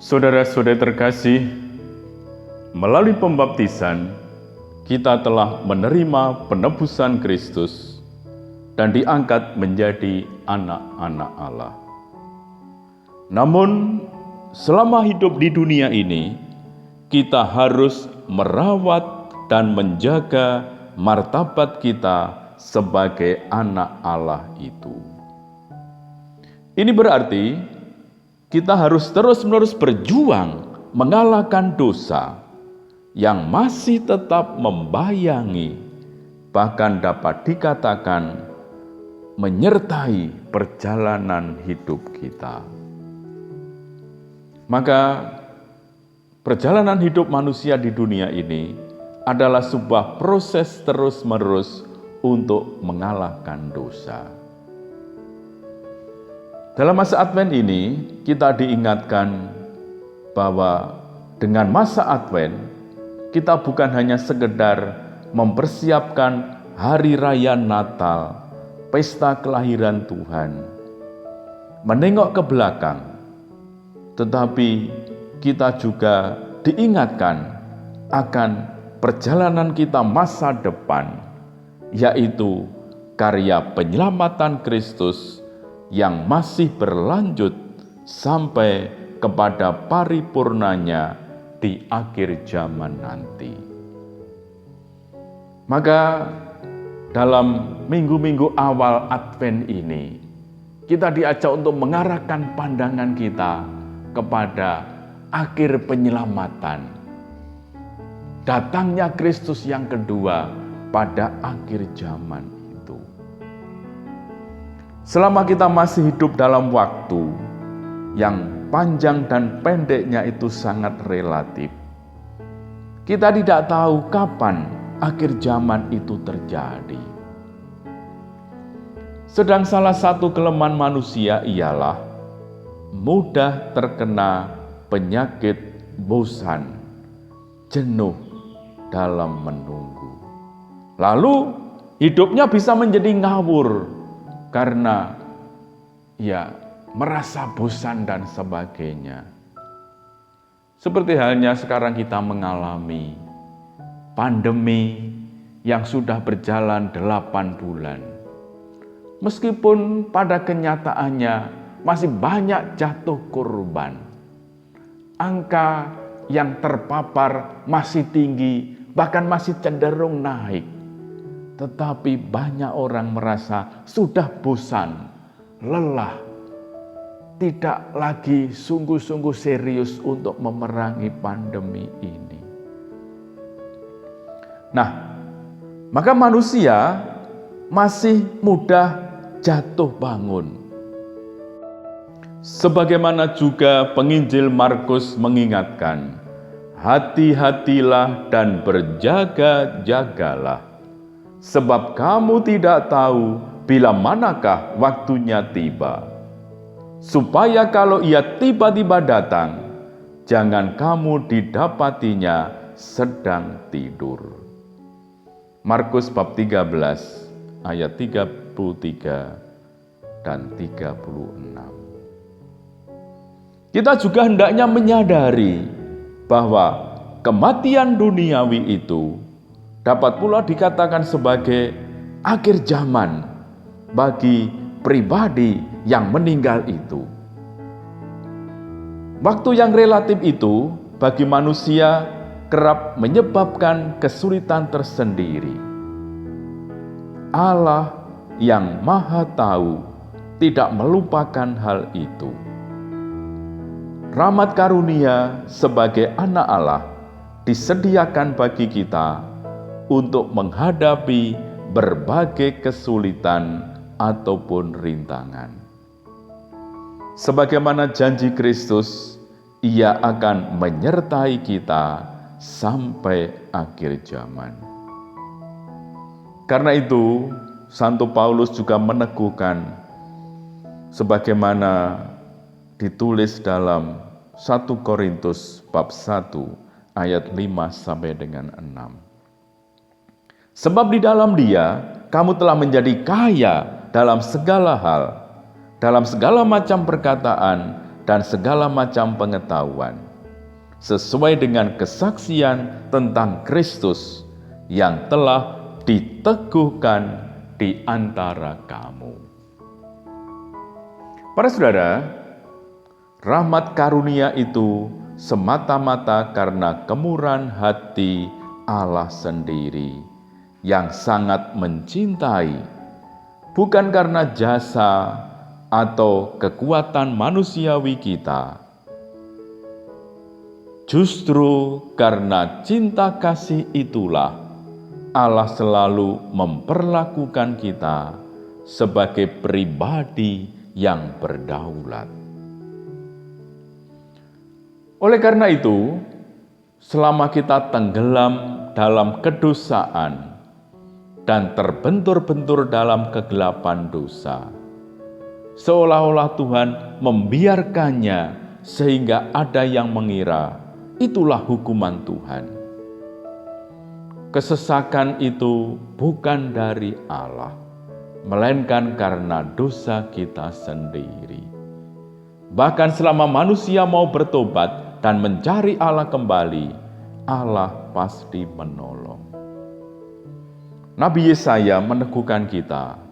Saudara-saudara terkasih, melalui pembaptisan, kita telah menerima penebusan Kristus dan diangkat menjadi anak-anak Allah. Namun, selama hidup di dunia ini, kita harus merawat dan menjaga martabat kita sebagai anak Allah itu. Ini berarti kita harus terus-menerus berjuang mengalahkan dosa yang masih tetap membayangi, bahkan dapat dikatakan menyertai perjalanan hidup kita. Maka perjalanan hidup manusia di dunia ini adalah sebuah proses terus-menerus untuk mengalahkan dosa. Dalam masa Advent ini, kita diingatkan bahwa dengan masa Advent, kita bukan hanya sekedar mempersiapkan hari raya Natal, pesta kelahiran Tuhan, menengok ke belakang, tetapi kita juga diingatkan akan perjalanan kita masa depan, yaitu karya penyelamatan Kristus yang masih berlanjut sampai kepada paripurnanya di akhir zaman nanti. Maka dalam minggu-minggu awal Advent ini, kita diajak untuk mengarahkan pandangan kita kepada akhir penyelamatan. Datangnya Kristus yang kedua pada akhir zaman itu. Selama kita masih hidup dalam waktu yang panjang dan pendeknya itu sangat relatif, kita tidak tahu kapan akhir zaman itu terjadi. Sedang salah satu kelemahan manusia ialah mudah terkena penyakit bosan, jenuh dalam menunggu. Lalu hidupnya bisa menjadi ngawur karena merasa bosan dan sebagainya. Seperti halnya sekarang kita mengalami pandemi yang sudah berjalan 8 bulan. Meskipun pada kenyataannya masih banyak jatuh korban. Angka yang terpapar masih tinggi, bahkan masih cenderung naik. Tetapi banyak orang merasa sudah bosan, lelah, tidak lagi sungguh-sungguh serius untuk memerangi pandemi ini. Nah, maka manusia masih mudah jatuh bangun. Sebagaimana juga penginjil Markus mengingatkan, hati-hatilah dan berjaga-jagalah. Sebab kamu tidak tahu bila manakah waktunya tiba. Supaya kalau ia tiba-tiba datang, jangan kamu didapatinya sedang tidur. Markus bab 13 ayat 33 dan 36. Kita juga hendaknya menyadari bahwa kematian duniawi itu dapat pula dikatakan sebagai akhir zaman bagi pribadi yang meninggal itu. Waktu yang relatif itu bagi manusia kerap menyebabkan kesulitan tersendiri. Allah yang Maha Tahu tidak melupakan hal itu. Rahmat karunia sebagai anak Allah disediakan bagi kita untuk menghadapi berbagai kesulitan ataupun rintangan. Sebagaimana janji Kristus, Ia akan menyertai kita sampai akhir zaman. Karena itu, Santo Paulus juga meneguhkan sebagaimana ditulis dalam 1 Korintus bab 1 ayat 5 sampai dengan 6. Sebab di dalam Dia, kamu telah menjadi kaya dalam segala hal, dalam segala macam perkataan dan segala macam pengetahuan, sesuai dengan kesaksian tentang Kristus yang telah diteguhkan di antara kamu. Para saudara, rahmat karunia itu semata-mata karena kemurahan hati Allah sendiri yang sangat mencintai, bukan karena jasa atau kekuatan manusiawi kita. Justru karena cinta kasih itulah Allah selalu memperlakukan kita sebagai pribadi yang berdaulat. Oleh karena itu, selama kita tenggelam dalam kedosaan dan terbentur-bentur dalam kegelapan dosa, seolah-olah Tuhan membiarkannya sehingga ada yang mengira itulah hukuman Tuhan. Kesesakan itu bukan dari Allah, melainkan karena dosa kita sendiri. Bahkan selama manusia mau bertobat dan mencari Allah kembali, Allah pasti menolong. Nabi Yesaya meneguhkan kita,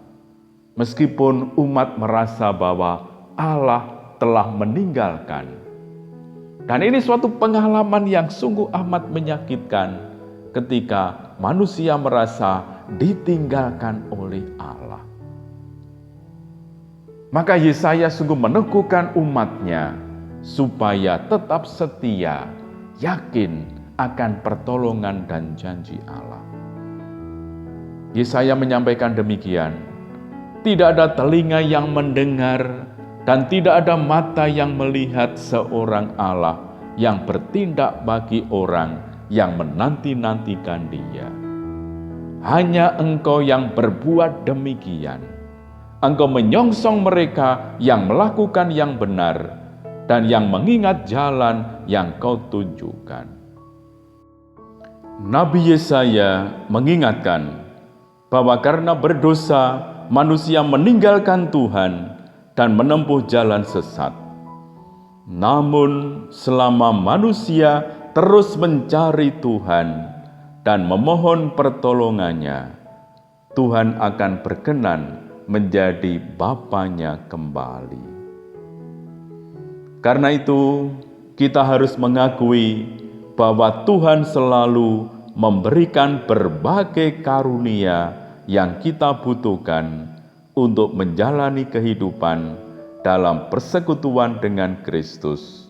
meskipun umat merasa bahwa Allah telah meninggalkan. Dan ini suatu pengalaman yang sungguh amat menyakitkan ketika manusia merasa ditinggalkan oleh Allah. Maka Yesaya sungguh meneguhkan umatnya supaya tetap setia, yakin akan pertolongan dan janji Allah. Yesaya menyampaikan demikian, tidak ada telinga yang mendengar dan tidak ada mata yang melihat seorang Allah yang bertindak bagi orang yang menanti-nantikan Dia. Hanya Engkau yang berbuat demikian. Engkau menyongsong mereka yang melakukan yang benar dan yang mengingat jalan yang Kau tunjukkan. Nabi Yesaya mengingatkan bahwa karena berdosa manusia meninggalkan Tuhan dan menempuh jalan sesat. Namun selama manusia terus mencari Tuhan dan memohon pertolongannya, Tuhan akan berkenan menjadi Bapanya kembali. Karena itu, kita harus mengakui bahwa Tuhan selalu memberikan berbagai karunia yang kita butuhkan untuk menjalani kehidupan dalam persekutuan dengan Kristus,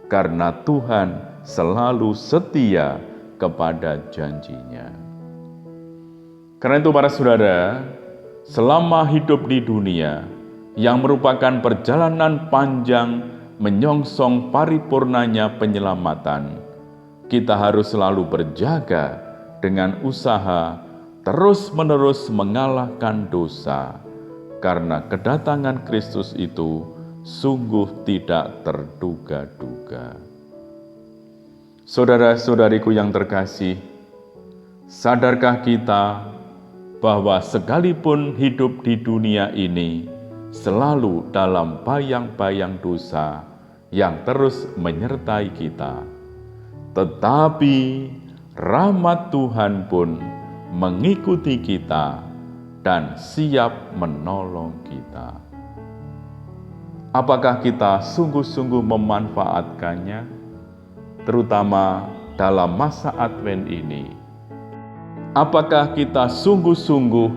karena Tuhan selalu setia kepada janji-Nya. Karena itu para saudara, selama hidup di dunia yang merupakan perjalanan panjang menyongsong paripurnanya penyelamatan, kita harus selalu berjaga dengan usaha terus-menerus mengalahkan dosa, karena kedatangan Kristus itu sungguh tidak terduga-duga. Saudara-saudariku yang terkasih, sadarkah kita bahwa sekalipun hidup di dunia ini selalu dalam bayang-bayang dosa yang terus menyertai kita, tetapi rahmat Tuhan pun mengikuti kita dan siap menolong kita. Apakah kita sungguh-sungguh memanfaatkannya, terutama dalam masa Advent ini? Apakah kita sungguh-sungguh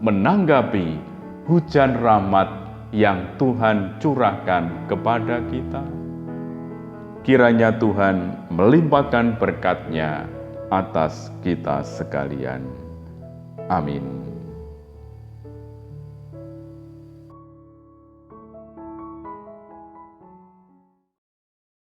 menanggapi hujan rahmat yang Tuhan curahkan kepada kita? Kiranya Tuhan melimpahkan berkat-Nya atas kita sekalian. Amin.